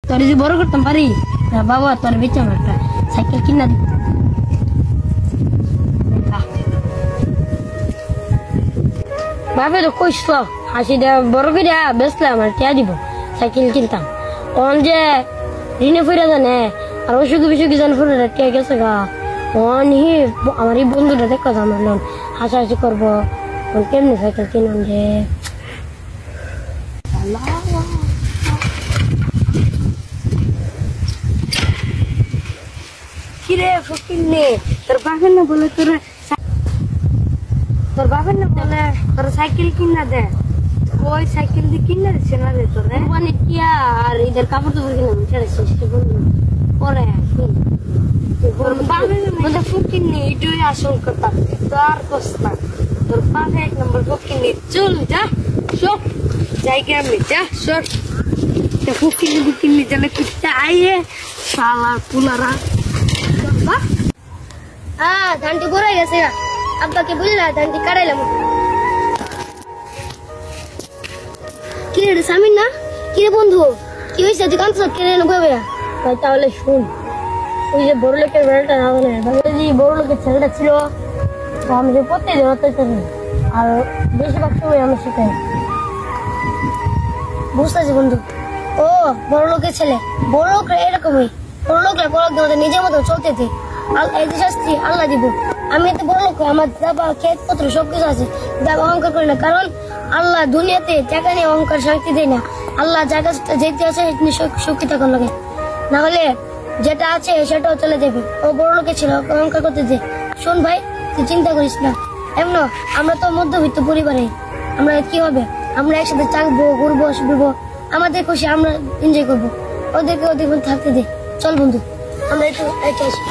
তোর যদি বড় করতাম পারি বাবা তোর বেঁচে আমার একটা সাইকেল কিনা দিত। বাপে তো কইস হাসি দেওয়া বড় করে বেসলে আমার টিয়া দিব সাইকেল কিনতাম। অন যে ঋণে ফিরে জানে আর অসুখী বিসুখী জানে ফিরে টিয়া গেছে গা অন হি আমার এই বন্ধুটা দেখো আমার লোন হাসাহাসি করবো কেমনি সাইকেল কিনাম যে কিরে ফকির নে তোর বাপের না বলে তোর বাপের না বলে তোর সাইকেল কিনা দে ওই সাইকেল দিয়ে কিনে দিচ্ছে না রে তোর মানে কি আর এদের কাপড় তো কিনা ছেড়ে শেষ পরে ফকির নে এটাই আসল কথা তো আর কস না তোর বাপে 1 নম্বর ফকির নে চল যা সব জায়গায় আমি যা সর ফকির নে কিনে জানে কুত্তা আইয়ে শালা পুলারা ধানটি ঘুরে গেছে আব্বাকে বুঝলা ধানটি কাটাইলাম কিরে স্বামী না কিরে বন্ধু কি হয়েছে তুই কাঁদছ কিনে নেবে তাহলে শুন ওই যে বড় লোকের বেড়াটা না যে বড় লোকের ছেলেটা ছিল আমি যে প্রত্যেকদিন অত্যাচার আর বেশিরভাগ সময় আমার সেটাই বুঝতেছি বন্ধু ও বড় লোকের ছেলে বড় লোকরা এরকমই বড় লোকরা নিজের মতো চলতে শাস্তি আল্লাহ দিব আমি এত বড় লোক আমার দাবা ক্ষেত পত্র সবকিছু আছে দাবা অহংকার করি না কারণ আল্লাহ দুনিয়াতে টাকা নিয়ে অহংকার শান্তি দেয় না আল্লাহ যার কাছে যেতে আছে সুখী থাকুন লাগে না হলে যেটা আছে সেটাও চলে যাবে ও বড় লোকে ছিল অহংকার করতে দে শোন ভাই তুই চিন্তা করিস না এমন আমরা তো মধ্যবিত্ত পরিবারে আমরা কি হবে আমরা একসাথে থাকবো ঘুরবো আসবো আমাদের খুশি আমরা এনজয় করবো ওদেরকে থাকতে দে চল বন্ধু আমরা একটু আসি